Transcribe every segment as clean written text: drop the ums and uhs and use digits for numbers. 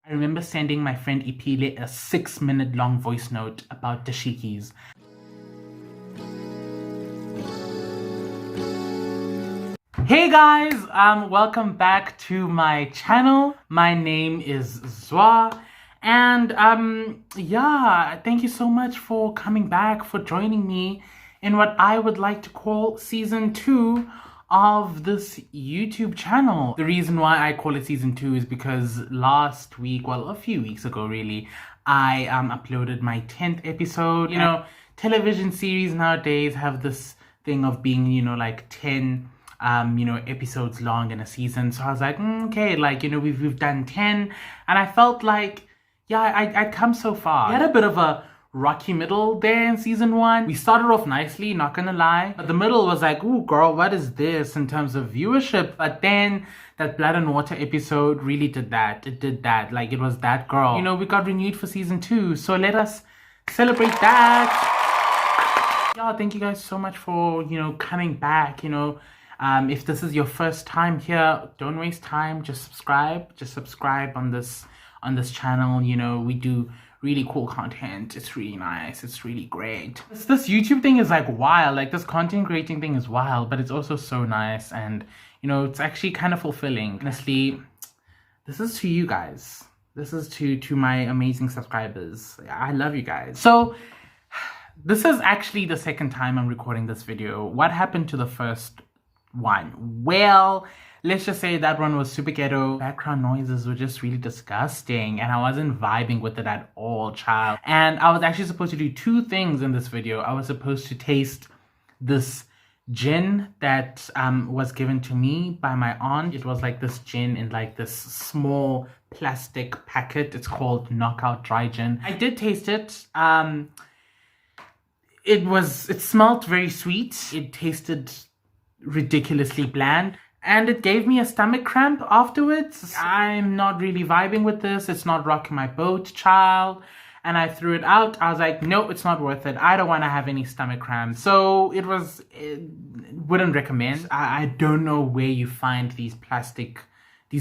I remember sending my friend Ipile a 6-minute long voice note about dashikis. Hey guys, welcome back to my channel. My name is Zwa, and yeah, thank you so much for coming back, for joining me in what I would like to call season 2 of this YouTube channel. The reason why I call it season 2 is because last week, well, a few weeks ago really, I uploaded my 10th episode. You know, television series nowadays have this thing of being, you know, like 10 episodes long in a season. So I was like, okay, like, you know, we've done 10, and I felt like, yeah, I'd come so far. We had a bit of a rocky middle there in season 1. We started off nicely, not gonna lie, but the middle was like, ooh girl, what is this in terms of viewership? But then that Blood and Water episode really did that. It did that. Like, it was that girl. You know, we got renewed for season 2, so let us celebrate that. Yeah, thank you guys so much for, you know, coming back. You know, if this is your first time here, don't waste time, just subscribe on this channel. You know, we do really cool content. It's really nice, it's really great. This YouTube thing is like wild, like this content creating thing is wild, but it's also so nice, and you know, it's actually kind of fulfilling. Honestly, this is to you guys, this is to my amazing subscribers. I love you guys. So this is actually the second time I'm recording this video. What happened to the first one? Well, let's just say that one was super ghetto. Background noises were just really disgusting, and I wasn't vibing with it at all, child. And I was actually supposed to do 2 things in this video. I was supposed to taste this gin that was given to me by my aunt. It was like this gin in like this small plastic packet. It's called Knockout Dry Gin. I did taste it. It smelled very sweet. It tasted ridiculously bland, and it gave me a stomach cramp afterwards. I'm not really vibing with this. It's not rocking my boat, child. And I threw it out. I was like, no, it's not worth it. I don't want to have any stomach cramps. So wouldn't recommend. I don't know where you find these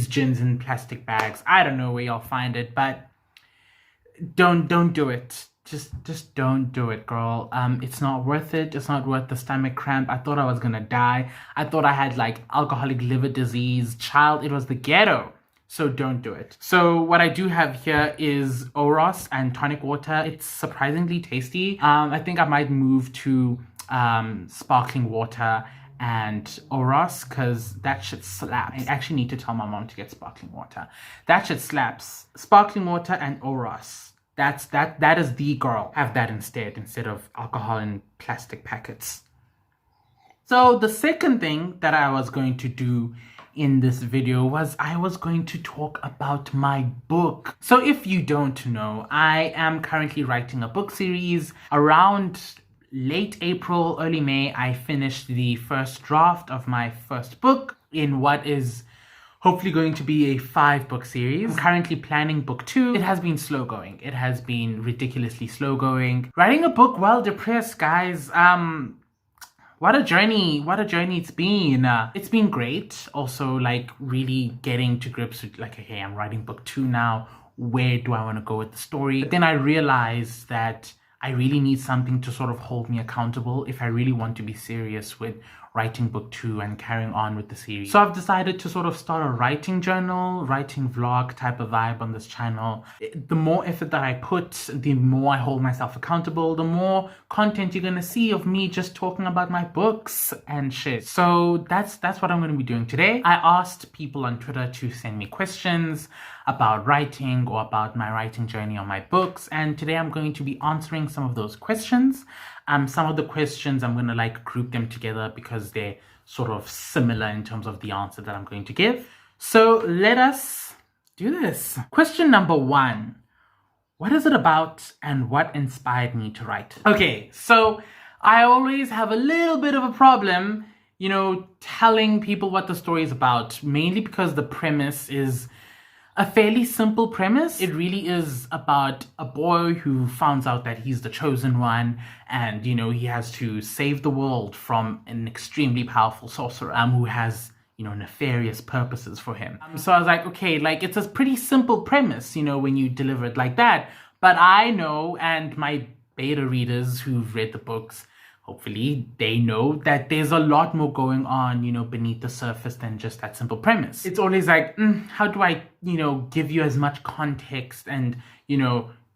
gins in plastic bags. I don't know where y'all find it, but don't do it. Just don't do it, girl. It's not worth it. It's not worth the stomach cramp. I thought I was gonna die. I thought I had like alcoholic liver disease. Child, it was the ghetto. So don't do it. So what I do have here is Oros and tonic water. It's surprisingly tasty. I think I might move to sparkling water and Oros, because that shit slaps. I actually need to tell my mom to get sparkling water. That shit slaps. Sparkling water and Oros. That is the girl. Have that instead of alcohol in plastic packets. So the second thing that I was going to do in this video was I was going to talk about my book. So if you don't know, I am currently writing a book series. Around late April, early May, I finished the first draft of my first book in what is hopefully going to be a 5-book series. I'm currently planning book 2. It has been slow going. It has been ridiculously slow going. Writing a book while depressed, guys. What a journey it's been. It's been great. Also, like, really getting to grips with, like, okay, I'm writing book 2 now. Where do I want to go with the story? But then I realized that I really need something to sort of hold me accountable if I really want to be serious with writing book 2 and carrying on with the series. So I've decided to sort of start a writing journal, writing vlog type of vibe on this channel. The more effort that I put, the more I hold myself accountable, the more content you're gonna see of me just talking about my books and shit. So that's what I'm gonna be doing today. I asked people on Twitter to send me questions about writing or about my writing journey on my books, and today I'm going to be answering some of those questions. Some of the questions I'm gonna like group them together because they're sort of similar in terms of the answer that I'm going to give. So let us do this. Question number 1. What is it about and what inspired me to write? Okay, so I always have a little bit of a problem, you know, telling people what the story is about, mainly because the premise is a fairly simple premise. It really is about a boy who finds out that he's the chosen one, and, you know, he has to save the world from an extremely powerful sorcerer who has, nefarious purposes for him. So I was like, okay, like it's a pretty simple premise, when you deliver it like that. But I know, and my beta readers who've read the books, hopefully they know that there's a lot more going on, beneath the surface than just that simple premise. It's always like, how do I, give you as much context and,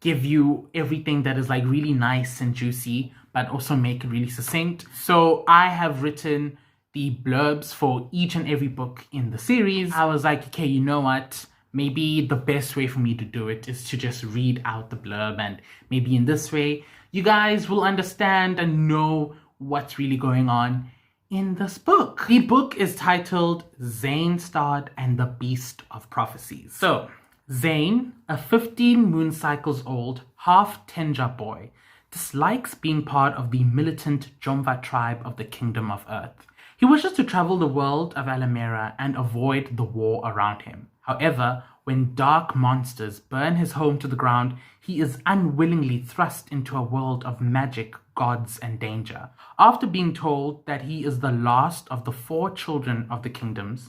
give you everything that is like really nice and juicy, but also make it really succinct. So I have written the blurbs for each and every book in the series. I was like, okay, you know what? Maybe the best way for me to do it is to just read out the blurb, and maybe in this way, you guys will understand and know what's really going on in this book. The book is titled Zainstad and the Beast of Prophecies. So, Zain, a 15 moon cycles old, half Tenja boy, dislikes being part of the militant Jomva tribe of the Kingdom of Earth. He wishes to travel the world of Alamera and avoid the war around him. However, when dark monsters burn his home to the ground, he is unwillingly thrust into a world of magic, gods, and danger. After being told that he is the last of the 4 children of the kingdoms,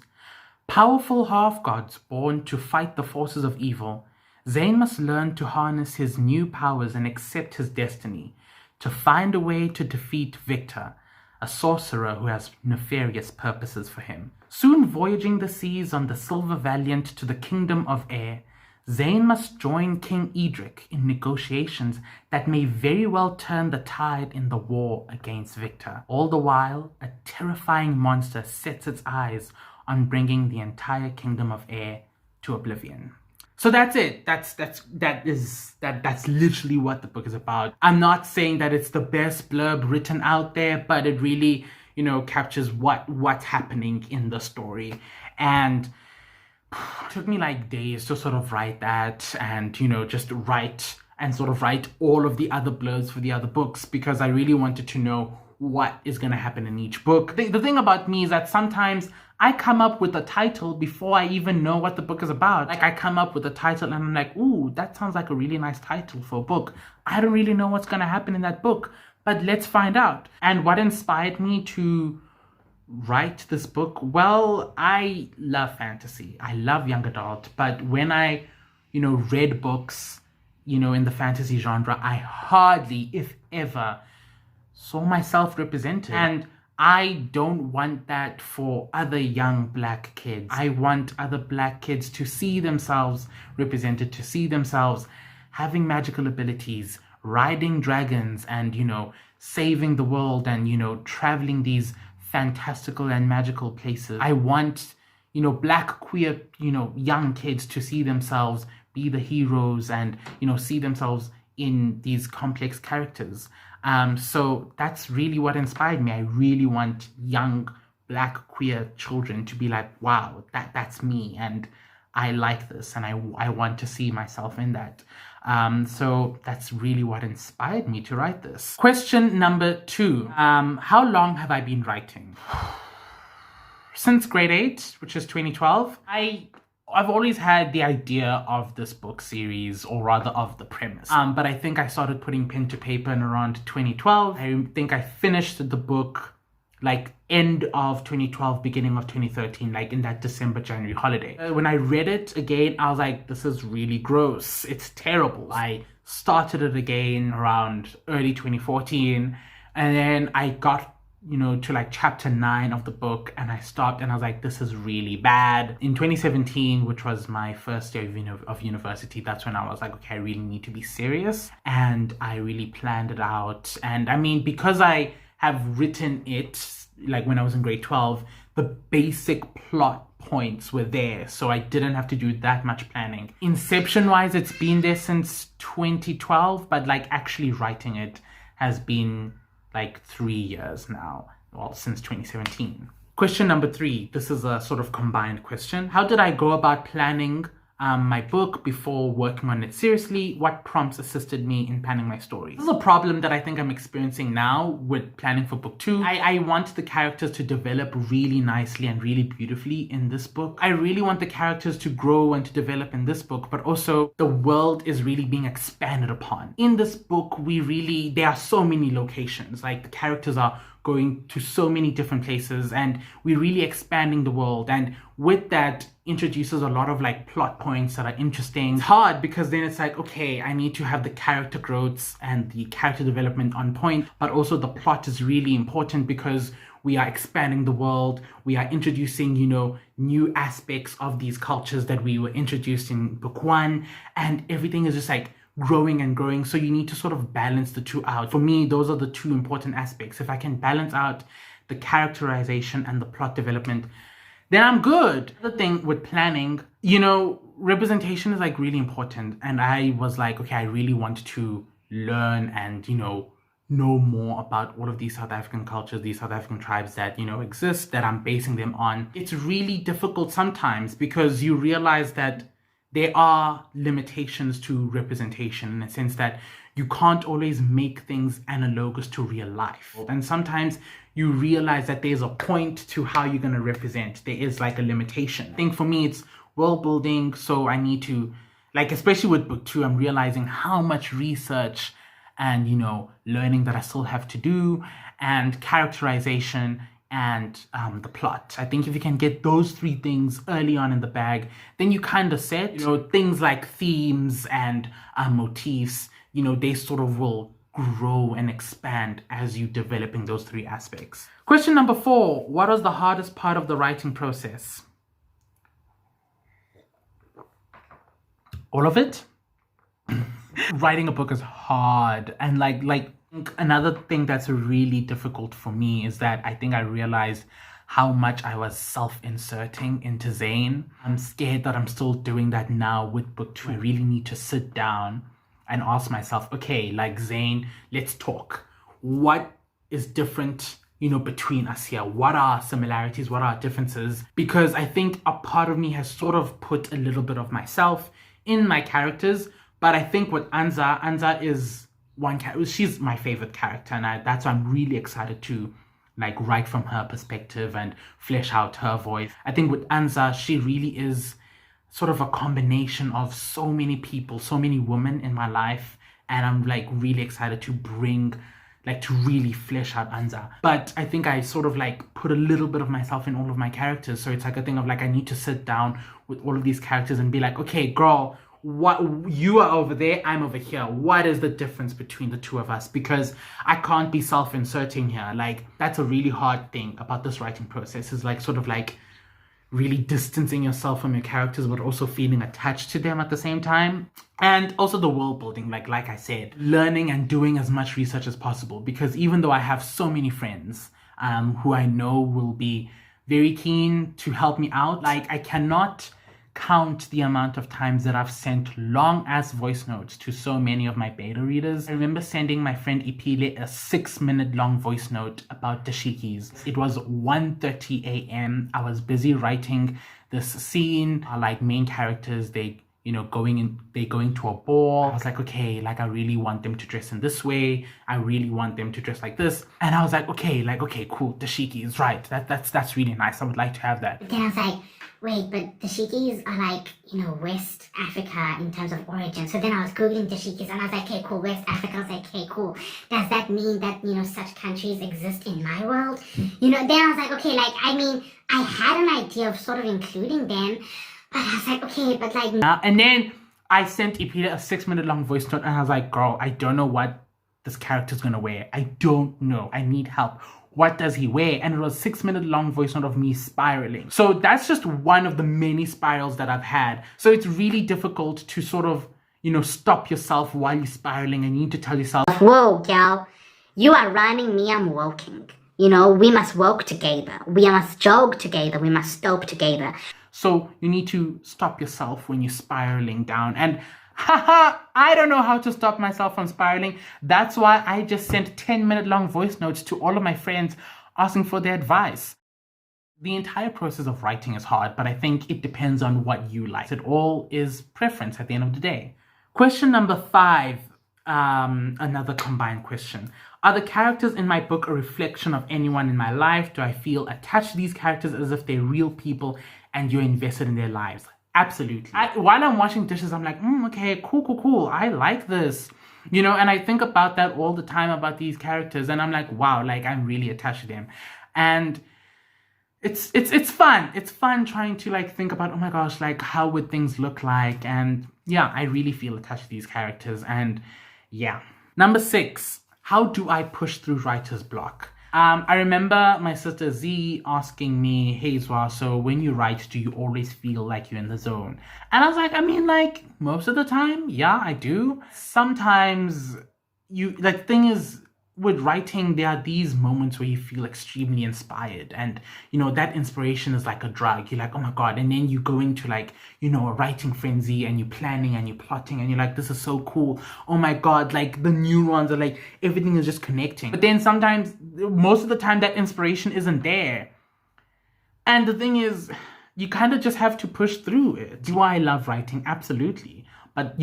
powerful half-gods born to fight the forces of evil, Zain must learn to harness his new powers and accept his destiny, to find a way to defeat Victor, a sorcerer who has nefarious purposes for him. Soon voyaging the seas on the Silver Valiant to the Kingdom of Air, Zain must join King Edric in negotiations that may very well turn the tide in the war against Victor. All the while, a terrifying monster sets its eyes on bringing the entire Kingdom of Air to oblivion. So that's it. That's literally what the book is about. I'm not saying that it's the best blurb written out there, but it really, captures what's happening in the story. And it took me like days to sort of write that, and just write all of the other blurbs for the other books, because I really wanted to know what is going to happen in each book. The thing about me is that sometimes I come up with a title before I even know what the book is about. Like, I come up with a title and I'm like, ooh, that sounds like a really nice title for a book. I don't really know what's going to happen in that book, but let's find out. And what inspired me to write this book? Well, I love fantasy. I love young adult, but when I, read books, in the fantasy genre, I hardly, if ever, saw myself represented. And I don't want that for other young black kids. I want other black kids to see themselves represented, to see themselves having magical abilities, riding dragons, and, saving the world, and, traveling these fantastical and magical places. I want, black queer, young kids to see themselves be the heroes and, see themselves in these complex characters. So that's really what inspired me. I really want young black queer children to be like, wow, that's me, and I like this, and I want to see myself in that. So that's really what inspired me to write this. Question number 2. How long have I been writing? Since grade 8, which is 2012. I've always had the idea of this book series, or rather of the premise. But I think I started putting pen to paper in around 2012. I think I finished the book like end of 2012, beginning of 2013, like in that December, January holiday. When I read it again, I was like, this is really gross. It's terrible. I started it again around early 2014. And then I got to like chapter 9 of the book, and I stopped and I was like, this is really bad. In 2017, which was my first year of university, that's when I was like, okay, I really need to be serious. And I really planned it out. And I mean, because I have written it like when I was in grade 12, the basic plot points were there, so I didn't have to do that much planning. Inception wise, it's been there since 2012, but like actually writing it has been like 3 years now, well, since 2017. Question number 3. This is a sort of combined question. How did I go about planning my book before working on it seriously? What prompts assisted me in planning my story? This is a problem that I think I'm experiencing now with planning for book 2. I want the characters to develop really nicely and really beautifully in this book. I really want the characters to grow and to develop in this book, but also the world is really being expanded upon. In this book, there are so many locations. Like, the characters are going to so many different places, and we're really expanding the world. And with that introduces a lot of like plot points that are interesting. It's hard because then it's like, okay, I need to have the character growths and the character development on point, but also the plot is really important because we are expanding the world. We are introducing, new aspects of these cultures that we were introduced in book one, and everything is just like growing and growing. So you need to sort of balance the two out. For me, those are the two important aspects. If I can balance out the characterization and the plot development, then I'm good. The thing with planning, representation is like really important. And I was like, okay, I really want to learn and, know more about all of these South African cultures, these South African tribes that, exist, that I'm basing them on. It's really difficult sometimes because you realize that there are limitations to representation in the sense that you can't always make things analogous to real life. And sometimes you realize that there's a point to how you're going to represent. There is like a limitation. I think for me, it's world building. So I need to, especially with book two, I'm realizing how much research and, learning that I still have to do, and characterization and the plot. I think if you can get those three things early on in the bag, then you kind of set, things like themes and motifs, they sort of will grow and expand as you developing those three aspects. Question number 4, what was the hardest part of the writing process? All of it. Writing a book is hard, and another thing that's really difficult for me is that I think I realized how much I was self-inserting into Zane. I'm scared that I'm still doing that now with book 2. I really need to sit down and ask myself, okay, Zane, let's talk. What is different, between us here? What are similarities? What are differences? Because I think a part of me has sort of put a little bit of myself in my characters. But I think with Anza is one character. She's my favorite character, and that's why I'm really excited to write from her perspective and flesh out her voice. I think with Anza, she really is sort of a combination of so many people, so many women in my life, and I'm really excited to bring to really flesh out Anza. But I think I sort of put a little bit of myself in all of my characters, so it's a thing of I need to sit down with all of these characters and be like, okay, girl, what, you are over there, I'm over here. What is the difference between the two of us? Because I can't be self-inserting here. That's a really hard thing about this writing process, is really distancing yourself from your characters but also feeling attached to them at the same time. And also the world building, like I said, learning and doing as much research as possible, because even though I have so many friends who I know will be very keen to help me out, I cannot count the amount of times that I've sent long ass voice notes to so many of my beta readers. I remember sending my friend Ipile a 6-minute long voice note about dashikis. It was 1:30 a.m. I was busy writing this scene. Main characters, they going to a ball. I was like, okay, I really want them to dress in this way. I really want them to dress like this. And I was like, okay, cool, dashikis, right? That's really nice. I would like to have that. Then I was like, wait, but dashikis are West Africa in terms of origin. So then I was Googling dashikis and I was like, okay, cool, West Africa. I was like, okay, cool. Does that mean that, such countries exist in my world? Then I was like, okay, I had an idea of sort of including them, but I was like, okay, but and then I sent Ipila a 6-minute long voice note and I was like, girl, I don't know what this character's gonna wear. I don't know. I need help. What does he wear? And it was a 6-minute long voice note of me spiraling. So that's just one of the many spirals that I've had. So it's really difficult to sort of, stop yourself while you're spiraling, and you need to tell yourself, whoa, gal, you are rhyming, me, I'm woking. We must woke together. We must jog together. We must stope together. So you need to stop yourself when you're spiraling down. And I don't know how to stop myself from spiraling. That's why I just sent 10-minute long voice notes to all of my friends asking for their advice. The entire process of writing is hard, but I think it depends on what you like. It all is preference at the end of the day. Question number 5, another combined question. Are the characters in my book a reflection of anyone in my life? Do I feel attached to these characters as if they're real people and you're invested in their lives? Absolutely. While I'm washing dishes, I'm like, okay, cool. I like this. And I think about that all the time about these characters, and I'm like, wow, like I'm really attached to them. And it's fun. It's fun trying to like think about, oh my gosh, like how would things look like? And yeah, I really feel attached to these characters. And yeah. Number 6, how do I push through writer's block? I remember my sister Z asking me, hey Zwa, so when you write, do you always feel like you're in the zone? And I was like, I mean, like most of the time, yeah, I do. Sometimes the thing is, with writing, there are these moments where you feel extremely inspired, and that inspiration is like a drug. You're like, oh my god, and then you go into like a writing frenzy, and you're planning and you're plotting, and you're like, this is so cool, oh my god, like the neurons are like, everything is just connecting. But then sometimes, most of the time, that inspiration isn't there, and the thing is, you kind of just have to push through it. Do I love writing? Absolutely. But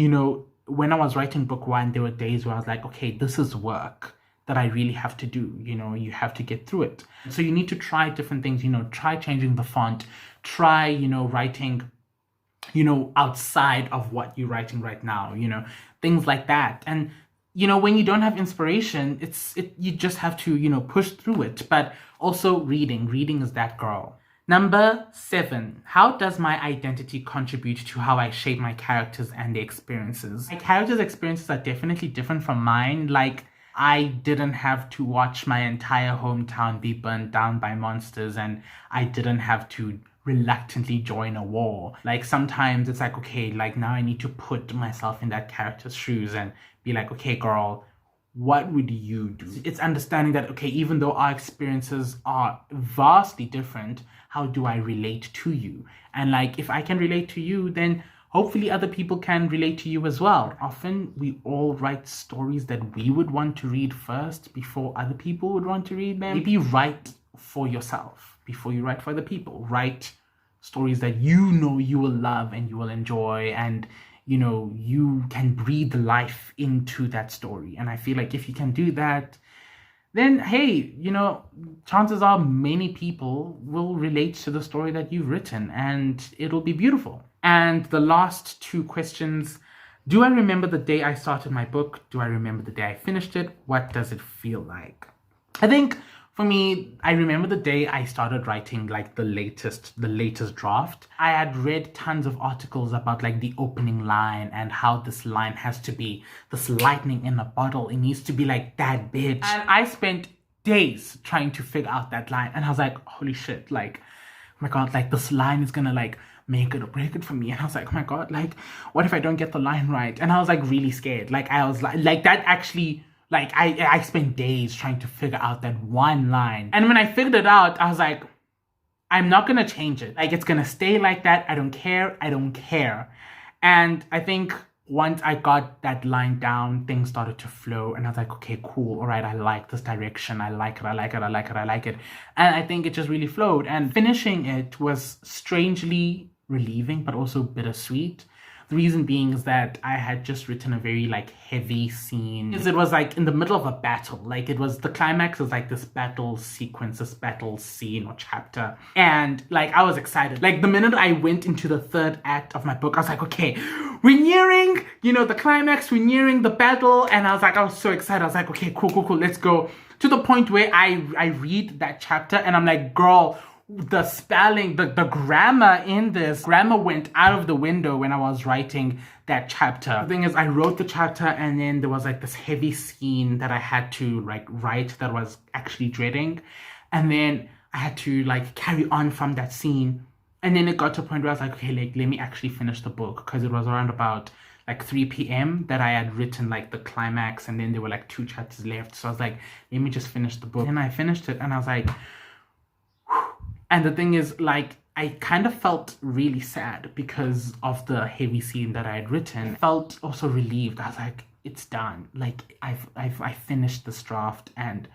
when I was writing book 1, there were days where I was like, okay, this is work that I really have to do. You have to get through it. So you need to try different things, try changing the font, try, writing, outside of what you're writing right now, things like that. And, when you don't have inspiration, you just have to, push through it. But also reading is that girl. Number 7, how does my identity contribute to how I shape my characters and their experiences? My characters' experiences are definitely different from mine. Like, I didn't have to watch my entire hometown be burnt down by monsters, and I didn't have to reluctantly join a war. Like, sometimes it's like, okay, like now I need to put myself in that character's shoes and be like, okay, girl, what would you do? It's understanding that, okay, even though our experiences are vastly different, how do I relate to you? And like, if I can relate to you, then hopefully other people can relate to you as well. Often we all write stories that we would want to read first before other people would want to read them. Maybe write for yourself before you write for other people. Write stories that you will love and you will enjoy, and you can breathe life into that story. And I feel like if you can do that, then hey, chances are many people will relate to the story that you've written, and it'll be beautiful. And the last 2 questions: do I remember the day I started my book? Do I remember the day I finished it? What does it feel like? I think for me, I remember the day I started writing like the latest draft. I had read tons of articles about like the opening line and how this line has to be this lightning in a bottle. It needs to be like that bitch. And I spent days trying to figure out that line, and I was like, holy shit, like, oh my god, like this line is gonna like make it or break it for me. And I was like, oh my god, like what if I don't get the line right? And I was like really scared. Like I was like that actually, like I spent days trying to figure out that one line. And when I figured it out, I was like, I'm not gonna change it. Like, it's gonna stay like that. I don't care. And I think once I got that line down, things started to flow, and I was like, okay, cool, all right, I like this direction, I like it. And I think it just really flowed, and finishing it was strangely relieving, but also bittersweet. The reason being is that I had just written a very like heavy scene. Because it was like in the middle of a battle. Like the climax was like this battle sequence, this battle scene or chapter. And like I was excited. Like the minute I went into the 3rd act of my book, I was like, okay, we're nearing, the climax, we're nearing the battle. And I was so excited. I was like, okay, cool, let's go. To the point where I read that chapter and I'm like, girl, the spelling, the grammar in this, grammar went out of the window when I was writing that chapter. The thing is, I wrote the chapter and then there was like this heavy scene that I had to like write that was actually dreading. And then I had to like carry on from that scene. And then it got to a point where I was like, okay, like let me actually finish the book, because it was around about like 3 p.m. that I had written like the climax, and then there were like 2 chapters left. So I was like, let me just finish the book. And I finished it and I was like, and the thing is, like, I kind of felt really sad because of the heavy scene that I had written. I felt also relieved. I was like, it's done. Like, I finished this draft, and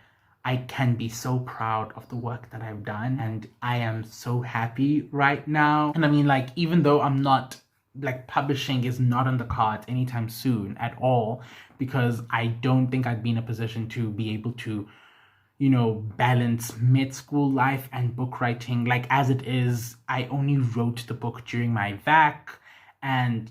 I can be so proud of the work that I've done. And I am so happy right now. And I mean, like, even though I'm not, like, publishing is not on the cards anytime soon at all, because I don't think I'd be in a position to be able to balance med school life and book writing. Like, as it is, I only wrote the book during my vac, and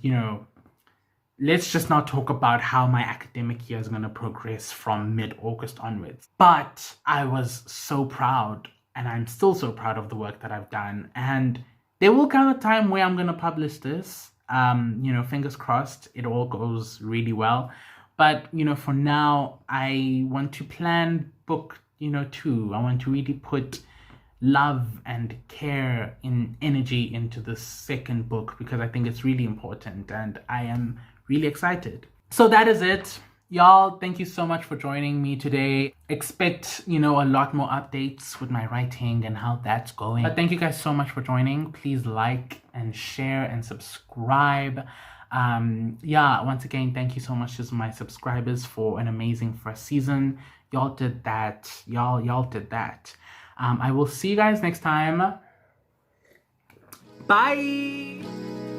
let's just not talk about how my academic year is going to progress from mid-August onwards. But I was so proud, and I'm still so proud of the work that I've done. And there will come a time where I'm going to publish this. Fingers crossed, it all goes really well. But, for now, I want to plan book, 2. I want to really put love and care and energy into the second book because I think it's really important and I am really excited. So that is it. Y'all, thank you so much for joining me today. Expect, a lot more updates with my writing and how that's going. But thank you guys so much for joining. Please like and share and subscribe. Once again, thank you so much to my subscribers for an amazing first season. Y'all did that. Y'all did that. I will see you guys next time. Bye!